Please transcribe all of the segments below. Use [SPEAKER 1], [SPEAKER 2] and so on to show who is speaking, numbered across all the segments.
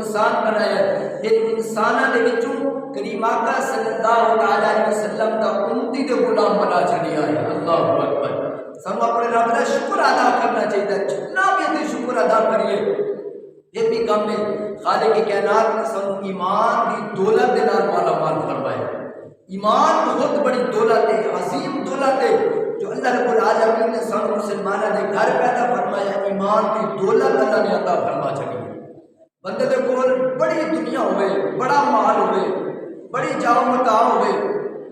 [SPEAKER 1] انسان بنایا پھر انساناں دے وچوں کریم آقا صلی اللہ علیہ وسلم دا امتی دے غلام بنا چھڑیا ہے اللہ اکبر سانو اپنے رب دا شکر ادا کرنا چاہیے جتنا بھی تے شکر ادا کریے یہ بھی کم ہے خالق کائنات نے سانو ایمان دی دولت دے نال مالا مال فرمایا ایمان بہت بڑی دولت ہے عظیم دولت ہے جو اللہ رب العالمین نے سانو مسلمانوں دے گھر پیدا فرمایا ایمان کی دولت اللہ نے عطا فرما چھڑی بندے دے کول بڑی دنیا ہوئے بڑا مال ہوئے بڑی جاؤ متاع ہوئے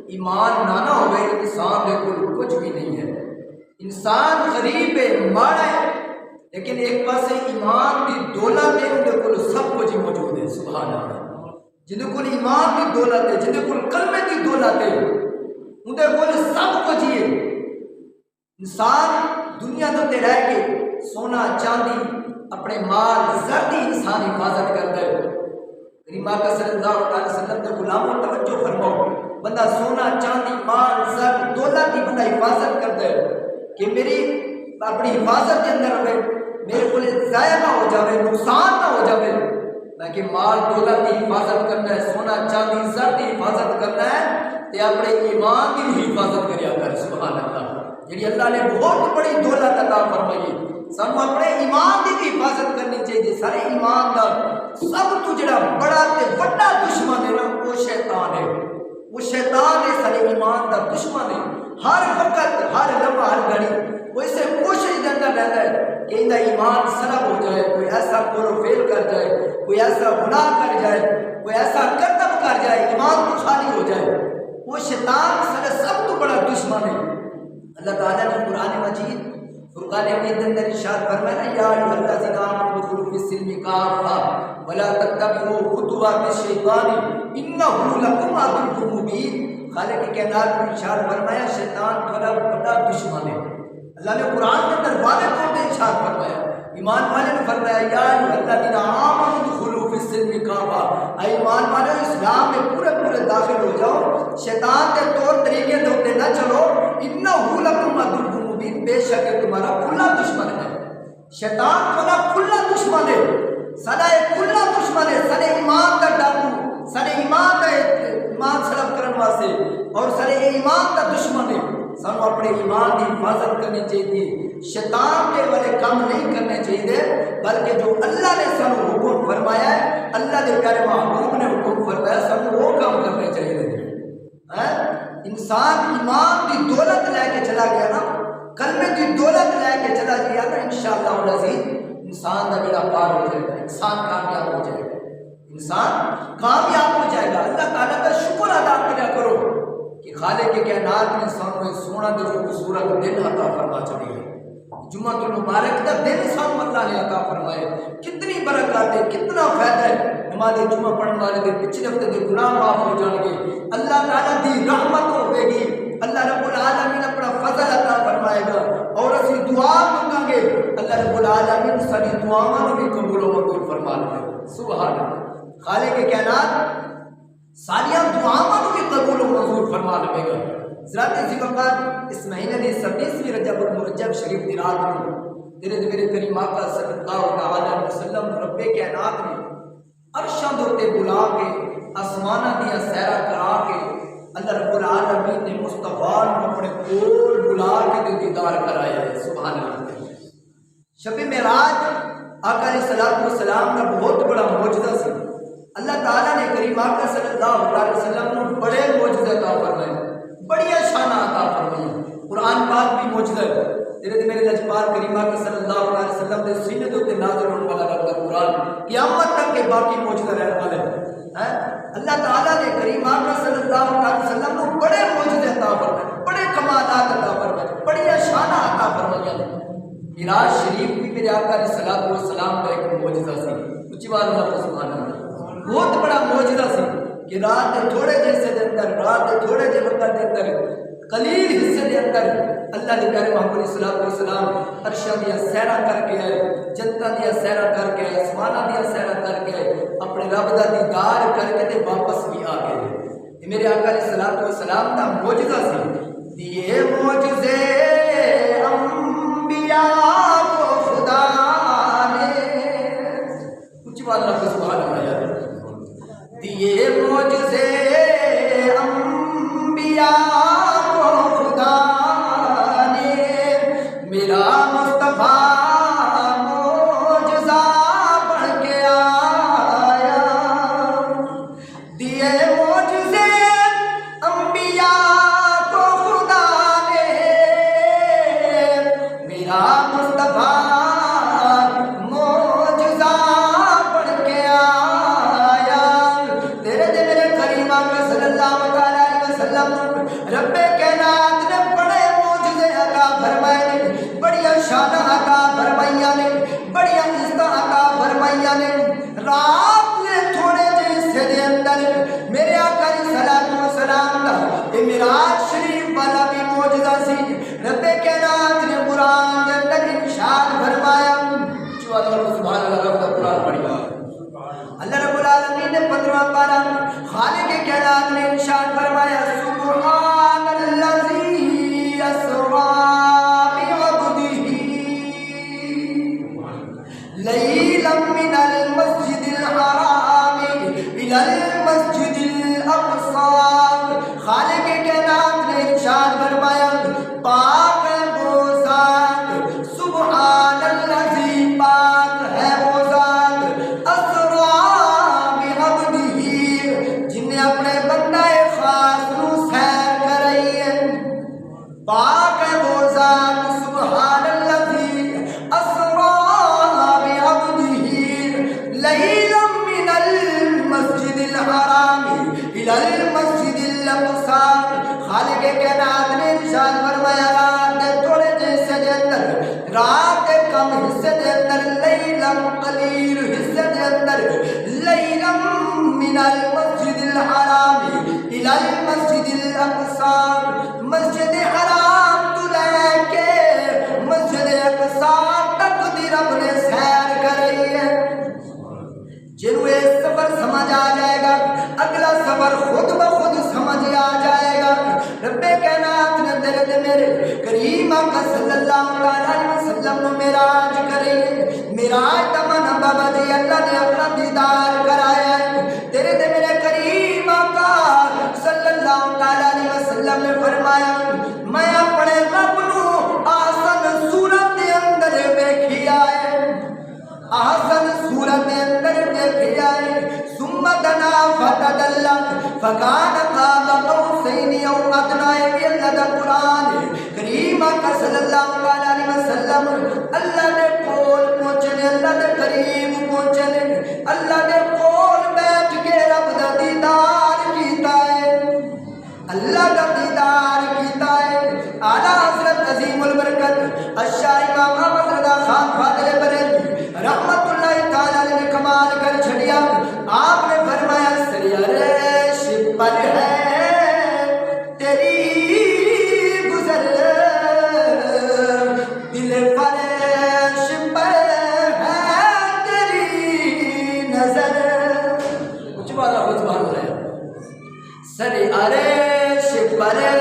[SPEAKER 1] ایمان نانا ہوئے انسان دے کول کچھ بھی نہیں ہے انسان غریب ہے ماڑا ہے لیکن ایک پاس ایمان کی دولت ہے ان دے کول سب کچھ موجود ہے سبحان اللہ جن کو ایمان کی دولت ہے جن کو کلمے کی دولت ہے ان دے کول سب کچھ ہے انسان دنیا تو رہ کے سونا چاندی اپنے مال زر کی انسان حفاظت کرتا ہے کریم آقا صلی اللہ علیہ وسلم کے غلاموں توجہ فرماؤ بندہ سونا چاندی مال زر دولت کی بندہ حفاظت کرتا ہے کہ میری اپنی حفاظت کے اندر ہوئے میرے کو ضائع نہ ہو جائے نقصان نہ ہو جائے تاکہ مال دولت کی حفاظت کرنا ہے سونا چاندی زر کی حفاظت کرنا ہے تے اپنے ایمان کی حفاظت کریا کر سبحان اللہ جی اللہ نے بہت بڑی دولت عطا فرمائی سانو اپنے ایمان کی بھی حفاظت کرنی چاہیے سارے ایمان کا سب تو جڑا بڑا تے بڑا دشمن ہے نا وہ شیطان ہے وہ شیطان ہے سارے ایمان کا دشمن ہے ہر وقت ہر لمحہ ہر گھڑی وہ اسے کوشش کے اندر رہتا ہے کہ ان کا ایمان سلب ہو جائے کوئی ایسا کورو فیل کر جائے کوئی ایسا گناہ کر جائے کوئی ایسا کرتب کر جائے ایمان کو خالی ہو جائے وہ شیطان سارے سب تو بڑا دشمن ہے اللہ تعالیٰ نے قرآن مجید فرقان حمید اندر ارشاد فرمایا یا ایھا الذین آمنوا ادخلوا فی السلم کافۃ ولا تتبعوا خطوات الشیطان انہ لکم عدو مبین خالق کائنات نے ارشاد فرمایا شیطان تھوڑا بڑا دشمن ہے اللہ نے قرآن کے اندر واضح طور پہ ارشاد فرمایا ایمان والے نے فرمایا یا ایھا الذین آمنوا ادخلوا فی السلم کافۃ اے ایمان والے اسلام میں پورے داخل ہو جاؤ شیطان کے طور طریقے ہوتے نہ چلو انہ لکم عدو مبین بے شک تمہارا کھلا دشمن ہے شیطان تمہارا کھلا دشمن ہے سارا ایک کھلا دشمن ہے سارے ایمان کا ڈاکو سارے ایمان کا ایمان سلب کرنے واسطے اور سارے ایمان کا دشمن ہے سانو اپنے ایمان کی حفاظت کرنی چاہیے شیطان کے والے کام نہیں کرنے چاہیے بلکہ جو اللہ نے سانو حکم فرمایا ہے اللہ کے پیارے محبوب نے حکم فرمایا سانو وہ کام کرنے چاہیے انسان ایمان کی دولت لے کے چلا گیا نا کلمے کی دولت لے کے چلا گیا نا انشاءاللہ العزیز انسان کا بیڑا پار ہو جائے گا انسان کامیاب ہو جائے گا انسان کامیاب ہو جائے گا اللہ تعالیٰ کا شکر ادا کریا کرو کہ خالق کائنات نے سانو سونا دے خوبصورت دن عطا فرما چڑی ہے جمعہ المبارک کا دن سانو اللہ نے عطا فرمائے کتنی برکات ہے کتنا فائدہ ہے نماز جمعہ پڑھنے والے دن پچھلے ہفتے کے گناہ معاف ہو جان گے اللہ تعالیٰ دی رحمت ہوے گی اللہ رب العالمین اپنا فضل عطا فرمائے گا اور اسی دعا مانگیں گے اللہ رب العالمین ساری دعاواں بھی قبول و منظور فرما لے سبحان اللہ خالق کائنات ساری دعاواں بھی قبول و منظور فرما لے گا ذرا اسی وقت اس مہینے دی 26ویں رجب المرجب شریف دی رات میں تیرے میرے کریم آقا صلی اللہ علیہ وسلم رب کائنات نے عرشاں دے بلا کے آسماناں دیا سیرا کرا کے اللہ رب العالمین نے مصطفیٰ کو اپنے کول بلا کے دیدار کرایا ہے سبحان اللہ شب معراج آقا علیہ السلام کا بہت بڑا معجزہ سی اللہ تعالیٰ نے کریم آقا صلی اللہ علیہ وسلم کو بڑے معجزے عطا فرمائے بڑی شان عطا فرمائی قرآن پاک بھی معجزہ ہے تیرے میرے لجپال کریم آقا صلی اللہ علیہ وسلم کے سینے تے نازل ہونے والا رب کا قرآن قیامت تک کے باقی معجزہ رہنے والے ہیں اللہ تعالیٰ نے کریم آقا صلی اللہ علیہ وسلم کو بڑے معجزے عطا فرمائے بڑے کمالات عطا فرمائے بڑی شان عطا فرمائی معراج شریف بھی میرے آقا علیہ السلام کا ایک معجزہ سی اونچی بات اللہ سبحان اللہ بہت بڑا معجزہ سی کہ رات کے تھوڑے جیسے دے اندر رات کے تھوڑے جے وقت دے اندر قلیل حصے دے اندر اللہ کے پیارے محمد صلی اللہ علیہ وسلم عرشاں دیا سیرا کر کے آئے جنتاں دیا سیرا کر کے آئے آسماناں دیا سیرا کر کے آئے اپنے رب دا دیدار کر کے تے واپس بھی آ گئے یہ میرے آقا علیہ السلام کا معجزہ سی دیے معجزے انبیاء کو خدا نے کچھ بات رب سبحان اللہ رات نے تھوڑے جے حصے دے اندر میرے آقا علیہ الصلوۃ والسلام دا اے معراج شریف والا بھی معجزہ سی رب کائنات نے قرآن دے اندر ارشاد فرمایا جو اللہ سبحان اللہ کا قرآن پڑھیا اللہ رب العالمین نے 15واں پارہ خالق کائنات نے ارشاد فرمایا سبحان الذی اسرا ليلا من المسجد الحرام إلى المسجد الأقصى خالق کائنات نے ارشاد فرمایا پاک ہے وہ ذات سبحان الذی پاک ہے وہ ذات اسرا بعبدہ جن نے اپنے بندہ خاص نو سیر کرائی ہے پاک ہے وہ ذات سبحان الذی اسرا ليلا من المسجد الحرام إلى المسجد الأقصى خالق کائنات نے ارشاد فرمایا رات دے تھوڑے جے حصے دے اندر رات دے کم حصے دے اندر لیلا قلیل حصے دے اندر لیلا من المسجد الحرام إلى المسجد الأقصى مسجد حرام تو لے کے مسجد اقصی تک دی رب نے سیر کرائی ہے جنہوں یہ سفر سمجھ آ جائے گا اگلا سفر خود بخود سمجھ آ جائے گا رب کائنات نے درد میرے کریم آقا صلی اللہ علیہ وسلم نے معراج کرے معراج تمنا بابا جی اللہ نے اپنا دیدار کرایا ہے تیرے دے میرے کریم آقا صلی اللہ علیہ وسلم نے فرمایا میں اپنے رب نو آسن صورت دے اندر دیکھیا ہے آسن صورت دے اندر دیکھیا ہے ثم دنا فتدلّا فکان قاب قوسین او ادنی یہ اللہ دا قرآن کریم آقا صلی اللہ علیہ وسلم اللہ دے کول پہنچنے اللہ دے قریب پہنچنے اللہ دے کول بیٹھ کے رب دا دیدار کیتا ہے اللہ دا دیدار کیتا ہے اعلیٰ حضرت عظیم البرکت الشاہ امام احمد رضا خان فاضل بریلوی رحمت اللہ تعالیٰ نے کمال کر چھڑیا آپ نے فرمایا سریارش پر ہے تیری گزر دل فرش پر ہے تیری نظر کچھ بالا کچھ بالا رہے سریارش پر ہے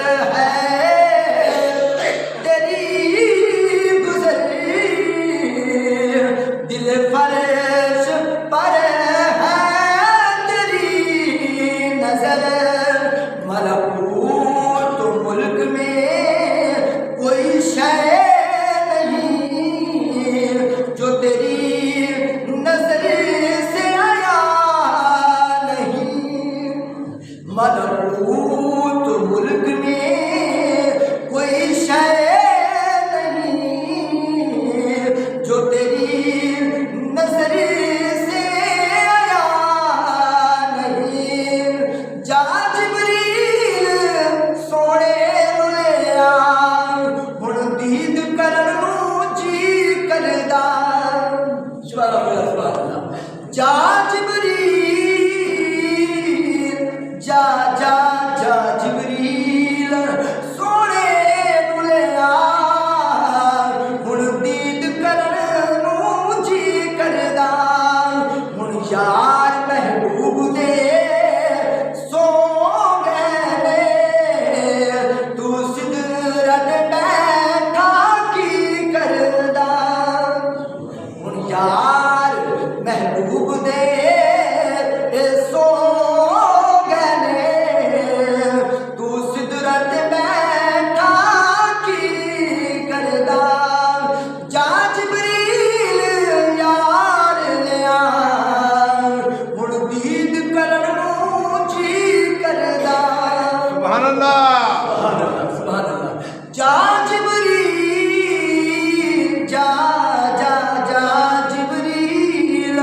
[SPEAKER 1] فرش پر ہے تیری نظر ملکوت ملک میں کوئی شے نہیں جو تیری نظر سے آیا نہیں ملکوت ملک میں کوئی شے نہیں جو تیری نظر سے آیا نہیں جا جبریل سونے نو لے آ ہن دید کرن نو جی کردا سبحان اللہ جا جبریل جا جا جا جبریل سونے نو لے آ ہن دید کرن نو جی کردا ہن یار محبوب دے سو گئے تو سدرت بیٹھا کی کردا ہن یار محبوب دے سو گئے تو سدرت بیٹھا کی کردا جا جبریل یار لیا ہن دید کرن نو جی کردا سبحان اللہ سبحان اللہ جا جبریل جا جا جا جبریل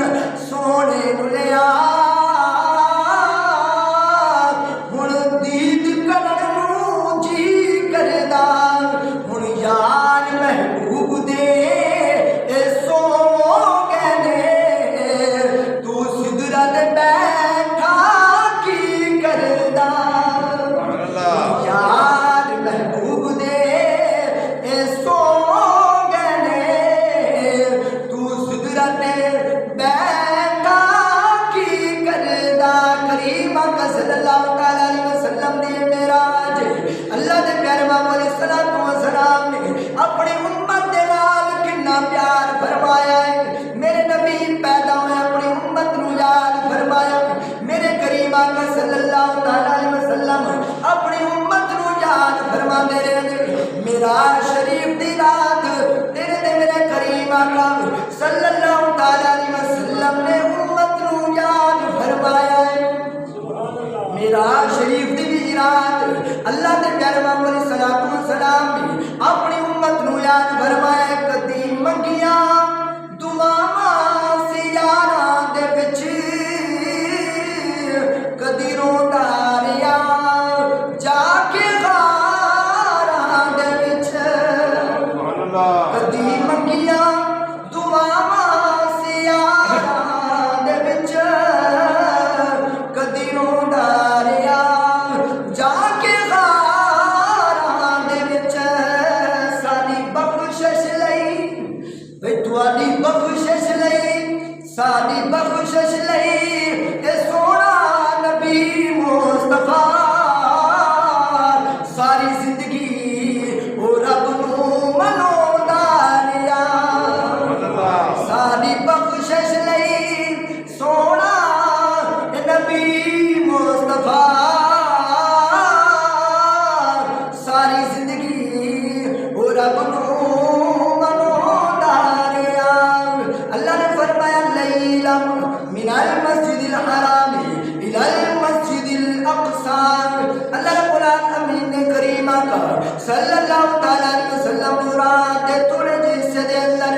[SPEAKER 1] پیارے محمد علیہ الصلوۃ والسلام نے اپنی امت نو یاد فرمایا کدی منگیاں دعاواں سیاراں دے وچ کدی روندا رہیا جا کے غاراں دے وچ کدی منگیاں دعاواں سیاراں دے وچ کدی روندا رہیا جا کے غاراں دے وچ ساری بخشش لئی وے تواڈی بخشش لئی ساری بخشش لئی اے سونا نبی مصطفیٰ ساری زندگی او رب نو منوندا رہیا ساری بخشش لئی سونا نبی مصطفیٰ ساری زندگی او رب نو منوندا رہیا اللہ نے فرمایا لیلا من المسجد الحرام الى المسجد الاقصى اللہ رب العالمین نے کریمہ کا صلی اللہ تعالی علیہ وسلم مراد تھوڑے جس دے اندر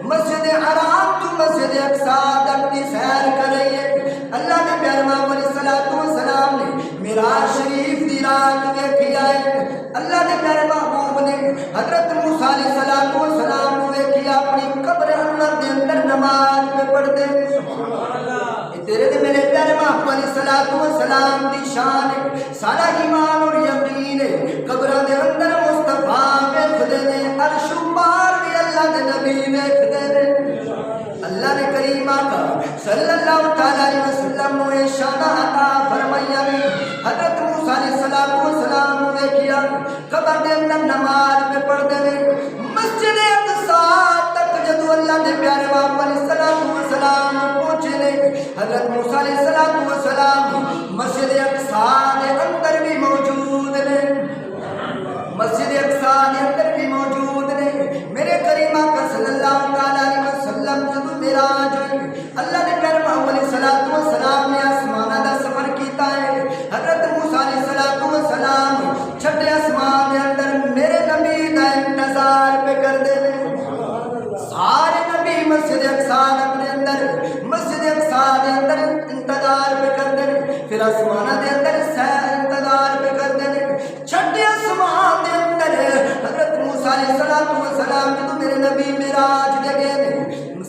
[SPEAKER 1] مسجد حرام تو مسجد اقصی تک دی سیر کرئیے اللہ نے پیارے محمد علیہ الصلوۃ والسلام نے معراج شریف دی رات ویکھی ہے اللہ نے پیارے محبوب نے حضرت موسیٰ علیہ الصلوۃ والسلام کو ویکھی اپنی قبر انور دے اندر نماز میں پڑھتے تیرے دے میرے پیارے محبوب علیہ الصلوۃ والسلام دی شان ہے سارا ایمان اور یقین ہے قبر دے اندر مصطفیٰ ویکھدے نے عرش پار بھی اللہ دے نبی ویکھدے نے اللہ نے کریمہ کا صلی اللہ تعالی علیہ وسلم کو یہ شان عطا فرمایا حضرت موسیٰ علیہ الصلوۃ والسلام کو ویکھیا قبر دے اندر نماز میں پڑھدے نے مسجد اقصی تک جدو اللہ دے پیارے محمد علیہ الصلوۃ والسلام پہنچے نے حضرت موسیٰ علیہ الصلوۃ والسلام مسجد اقصی دے اندر بھی موجود نے مسجد اقصی دے اندر بھی موجود نے میرے کریمہ کا صلی اللہ تعالی علیہ وسلم جدو معراج ہوئی اللہ نے پیارے محمد علیہ الصلوۃ والسلام نے آسمانہ دا سفر کیتا ہے حضرت موسیٰ علیہ الصلوۃ والسلام چھٹے آسمان دے اندر میرے نبی دا انتظار پہ کر دے سارے نبی مسجد اقصی اپنے اندر مسجد اقصی دے اندر انتظار پہ کر دے پھر آسمانہ دے اندر سیر انتظار پہ کر دے چھٹے آسمان دے اندر حضرت موسیٰ علیہ الصلوۃ والسلام جدو میرے نبی معراج دے گئے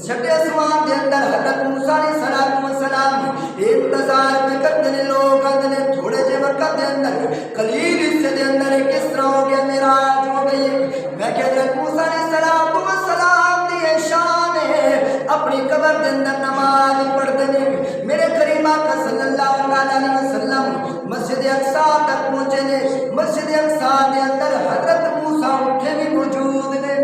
[SPEAKER 1] چھٹے آسمان دے اندر حضرت موسیٰ علیہ الصلوۃ والسلام انتظار پہ کرتے ہیں لوگ آتے ہیں تھوڑے جے وقت دے اندر قلیل حصے دے اندر کس طرح ہو گیا معراج ہو گئی میں کہ حضرت موسیٰ علیہ الصلوۃ والسلام دی شان ہے اپنی قبر دے اندر نماز پڑھتے ہیں میرے کریمہ کا صلی اللہ علیہ وسلم مسجد اقصی تک پہنچے نے مسجد اقصی دے اندر حضرت موسیٰ اٹھے بھی موجود نے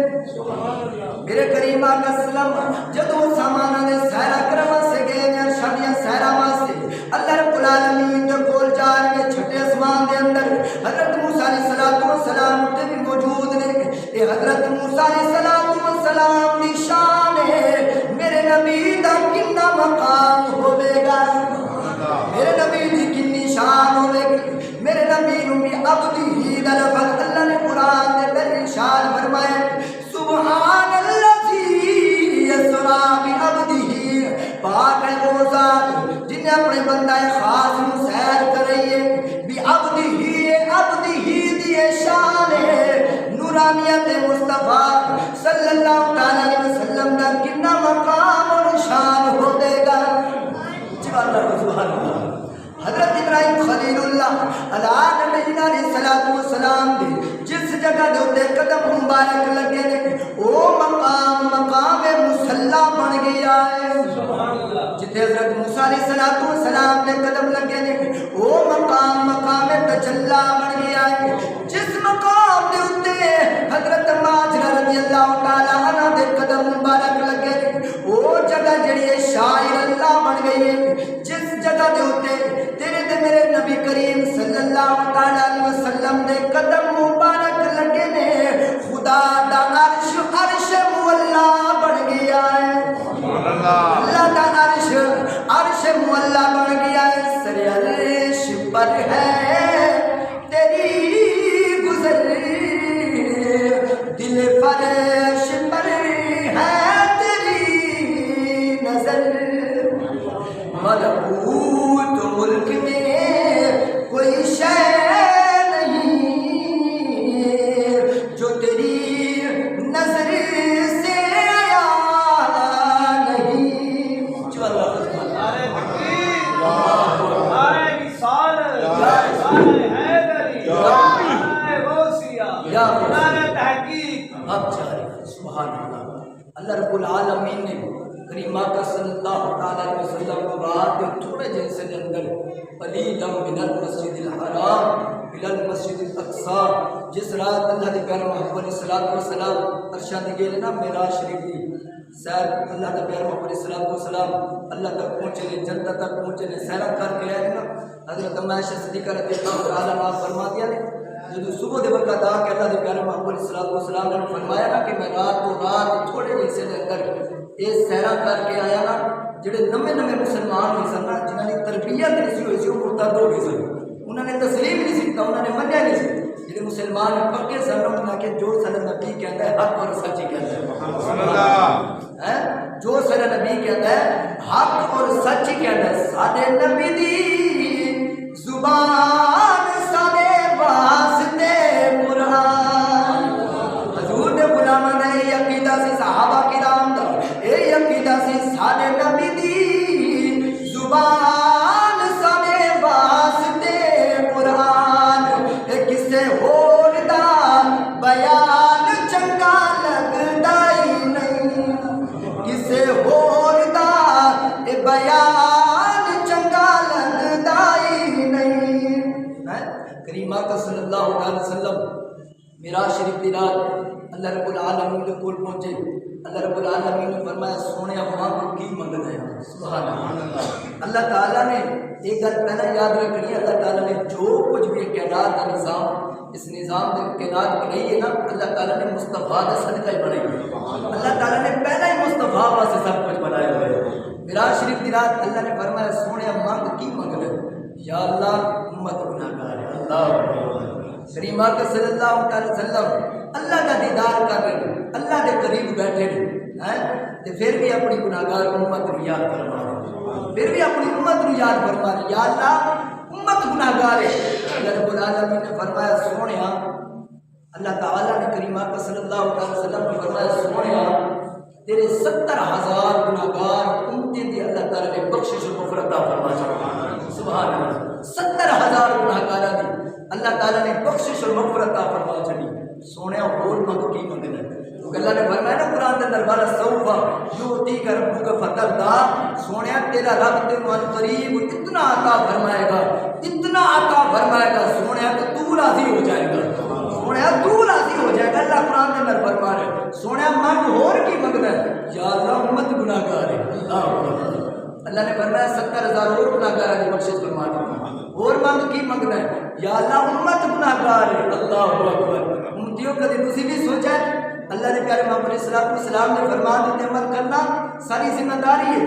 [SPEAKER 1] میرے کریمہ کا سلام جدو سامانہ نے سیرہ کرما سے گئے ہیں شادیاں سیرہ واسطے اللہ رب العالمین جو کول جا رہے چھٹے آسمان دے اندر حضرت موسیٰ علیہ الصلوۃ والسلام اٹھے بھی موجود نے اے حضرت موسیٰ علیہ الصلوۃ والسلام دی شان ہے میرے نبی دا کنا مقام ہوے گا میرے نبی دی کنی شان ہوے گی میرے نبی نو بھی عبدی دا لفظ اللہ نے قرآن دے اندر ارشاد فرمایا سبحان الذی یسری بعبدہ پاک ہے وہ ذات جن نے اپنے بندہ خاص نو سیر کرائیے بعبدہ دی شان ہے نورانیت مصطفیٰ صلی اللہ تعالی علیہ وسلم دا کنا مقام اور شان ہو دے گا سبحان اللہ حضرت ابراہیم خلیل اللہ علیہ نبینا علیہ الصلوۃ والسلام دی جس جگہ دے اوتے قدم مبارک لگے نے او مقام مصلی بن گیا ہے جتھے حضرت موسیٰ علیہ الصلوۃ والسلام دے قدم لگے نے او مقام تجلی بن گیا ہے جس مقام دے اوتے حضرت ماجرہ رضی اللہ تعالی عنہ دے قدم مبارک لگے نے او جگہ جڑی شاعر اللہ بن گئی ہے جس جگہ دے اوتے تیرے تے میرے نبی کریم صلی اللہ تعالی علیہ وسلم دے قدم مبارک لگے نے خدا دا عرش مولا بن گیا ہے اللہ دا عرش مولا بن گیا ہے سر عرش پر ہے تیری ملکوت ملک میں کوئی شے نہیں جو تیری نظر سے آیا نہیں. جو اللہ
[SPEAKER 2] نعرہ تکبیر، نعرہ رسالت، نعرہ حیدری، نعرہ غوثیہ، نعرہ تحقیق.
[SPEAKER 1] اب جاری سبحان اللہ. اللہ رب العالمین نے کریم آقا صلی اللہ تعالیٰ علیہ وسلم کو رات کے تھوڑے جیسے کے اندر قلیلا من المسجد الحرام الى المسجد الاقصی، جس رات اللہ کے پیارے محمد علیہ الصلوۃ والسلام ارشاد گئے نا معراج شریف دی سیر اللہ کے پیارے محمد علیہ الصلوۃ والسلام اللہ تک پہنچے نے، جنت تک پہنچے نے، سیر کر کے آئے نا. حضرت عائشہ صدیقہ رضی اللہ تعالیٰ عنہا فرما دیا نے جب صبح دے وقت آ کے اللہ کے پیارے محمد علیہ الصلوۃ والسلام نے فرمایا نا کہ میں رات تھوڑے جیسے دے اندر یہ سیرا کر کے آیا نا، جڑے نویں مسلمان ہوئے سن جنہوں نے تربیت نہیں سی ہوئی سی وہ مرتد ہو گئے سن، انہوں نے تسلیم نہیں سیکھتا، انہوں نے منیا نہیں سی. جڑے مسلمان پکے سن انہوں نے کہ جو سارا نبی کہتا ہے حق اور سچ ہی کہتا ہے، جو سارا نبی کہتا ہے حق اور سچ ہی کہتا ہے. سارے نبی دی زبان سارے واسطے قرآن، حضور نے غلاماں نے یہ عقیدہ سی صحابہ کرام دا، یہ عقیدہ سی سارے نبی دی زبان سارے واسطے قرآن. اے کسے ہور دا بیان چنگا لگدا ہی نہیں، کسے ہور دا اے بیان چنگا لگدا ہی نہیں. کریم آقا صلی اللہ علیہ وسلم معراج شریف دی رات اللہ رب العالمین کے کول پہنچے. اللہ رب العالمین نے فرمایا سونے ماں کو کی منگنا ہے. سبحان اللہ. اللہ تعالیٰ نے ایک گل پہلے یاد رکھنی ہے، اللہ تعالیٰ نے جو کچھ بھی کائنات کا نظام اس نظام کے کائنات بنائی ہے نا اللہ تعالیٰ نے مصطفیٰ کا صدقہ ہی بنائی ہے. اللہ تعالیٰ نے پہلے ہی مصطفیٰ واسطے سب کچھ بنایا ہوا ہے. معراج شریف دی رات اللہ نے فرمایا سونے ماں کو کی منگنا ہے. یا اللہ امت گناہگار ہے. اللہ کریم آقا صلی اللہ علیہ وسلم اللہ کا دیدار کر رہے ہیں، اللہ کے قریب بیٹھے ہیں تے پھر بھی اپنی گناہگار امت کو یاد فرما رہے، پھر بھی اپنی امت کو یاد فرما رہے. یا اللہ امت گناہگار ہے. اللہ رب العالمین نے فرمایا سونیا، اللہ تعالیٰ نے کریم آقا صلی اللہ علیہ وسلم نے فرمایا سونیا تیرے 70,000 گناہگار امتی دی اللہ تعالیٰ نے بخشش و مغفرت عطا فرما چکا. سبحان اللہ. 70,000 گناہگاراں دی اللہ تعالیٰ نے بخشش اور مغفرت عطا فرما چلی. سونے اور منگ کی منگنا ہے. اللہ نے فرمایا نا قرآن کے اندر والا سوفا یوتی کا ربو کا فتح دا، سونے تیرا رب تینوں ان قریب اتنا عطا فرمائے گا، اتنا عطا فرمائے گا سونے تو راضی ہو جائے گا، سونے تو راضی ہو جائے گا. اللہ قرآن کے اندر فرما رہے سونے منگ اور کی منگنا ہے. یا اللہ امت گناہگار ہے. اللہ نے فرمایا 70,000 اور گناہگار کی بخشش فرما دی. اور منگ کی منگنا ہے. یا اللہ امت گناہگار ہے. اللہ اکبر. امتیوں کبھی تسی بھی سوچا ہے اللہ نے پیارے محمد علیہ السلام نے فرمان دیتے عمل کرنا ساری ذمہ داری ہے.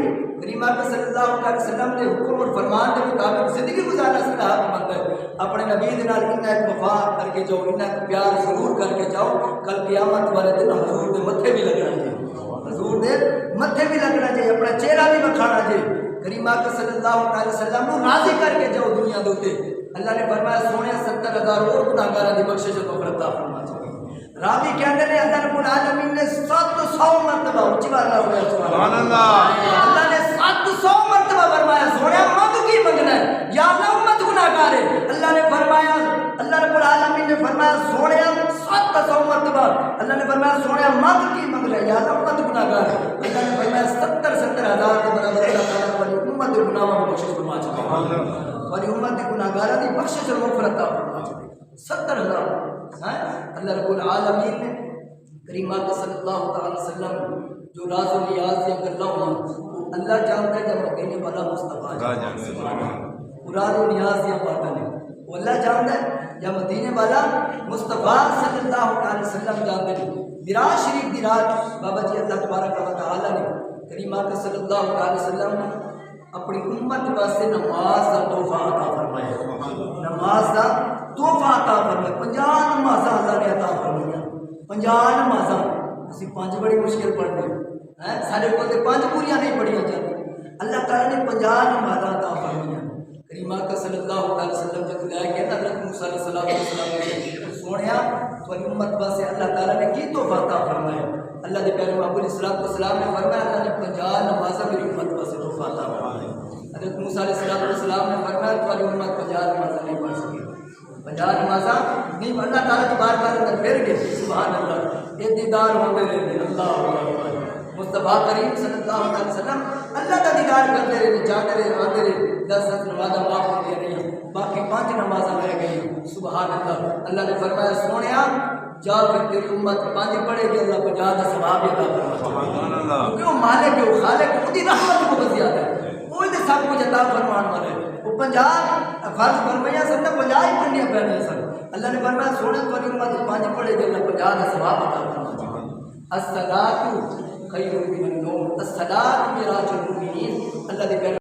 [SPEAKER 1] کریم آقا صلی اللہ علیہ وسلم نے حکم اور فرمان کے مطابق زندگی گزارنا صلاحت مند ہے. اپنے نبی دے نال اتنا ایک وفا کر کے جاؤ، اتنا ایک پیار ضرور کر کے جاؤ، کل قیامت والے دن حضور دے متھے بھی لگنا چاہیے، حضور دے متھے بھی لگنا چاہیے، اپنا چہرہ بھی بکھانا چاہیے. کریم آقا صلی اللہ علیہ وسلم کو راضی کر کے جاؤ دنیا دوتے. اللہ نے فرمایا سونے 70,000 اور گناہگاراں دی بخشش و مغفرت عطا فرما چاہیے. راوی کہتے ہیں اللہ رب العالمین نے 700 مرتبہ اونچی بات ہوئے سبحان اللہ. اللہ نے 700 مرتبہ فرمایا سونے منگ کی منگنا ہے. یا اللہ امت گناہگار ہے. اللہ نے فرمایا اللہ رب العالمین نے فرمایا سونے 700 مرتبہ اللہ نے فرمایا سونے منگ کی منگنا ہے. یا اللہ امت گناہگار ہے. اللہ نے فرمایا 70,000 کے برابر اللہ تعالیٰ والی امت گناہوں کو بخشش فرما چکا ہے. والی امت گناہگاروں کی بخشش اور مغفرت عطا فرما چکا ہے. 70,000 اللہ رب العالمین نے کریم آقا صلی اللہ تعالی وسلم جو راز و نیاز یا گلا ہوں اللہ جانتا ہے جب مدینے والا مصطفیٰ راز و نیاز یا باتیں وہ اللہ جانتا ہے یا مدینے والا مصطفیٰ صلی اللہ علیہ وسلم جانتے ہیں. معراج شریف دی رات بابا جی اللہ تبارک و تعالی نے کریم آقا صلی اللہ علیہ وسلم اپنی امت واسطے نماز کا تحفہ عطا فرمایا. نماز کا تحفہ عطا فرمایا. 50 نمازاں اللہ نے عطا فرمایا. 50 نمازاں اسی 5 بڑی مشکل پڑھنے ہیں، سارے کو 5 پوریاں نہیں پڑھیاں جاتی. اللہ تعالیٰ نے 50 نمازاں امت واسطے اللہ تعالیٰ نے کی تحفہ عطا فرمایا. اللہ کے پیارے محبوب علیہ السلام نے فرمایا اللہ نے 50 نمازاں میری امت واسطے تحفہ عطا فرمایا. حضرت موسیٰ علیہ السلام نے فرمایا تمہاری امت 50 نمازاں نہیں پڑھ سکی. 50 نمازاں نہیں. اللہ تعالیٰ کی بارگاہ کے اندر پھر گئے. سبحان اللہ. یہ دیدار ہوتے رہتے. اللہ اکبر. مصطفیٰ کریم صلی اللہ علیہ وسلم اللہ کا دیدار کرتے رہے, جاتے رہے, آتے رہے. 10 نمازاں معاف ہو گئی نہیں, باقی 5 نمازاں رہ گئی. سبحان اللہ. اللہ نے فرمایا سونیا جا پھر تیری امت 5 پڑھے گی, اللہ 50 کا ثواب عطا فرمائے. کیونکہ وہ مالک ہے, وہ خالق ہے, اس کی رحمت کو بہت زیادہ ہے. وہ سب کچھ عطا فرمان والے. وہ 50 فرض فرمایا سن 50 ہی پڑھنی پڑنی سن. اللہ نے فرمایا سونے تیری امت 5 پڑھے گی, اللہ 50 کا ثواب عطا فرمائے. الصلاۃ خیر من النوم. الصلاۃ معراج المؤمنین. اللہ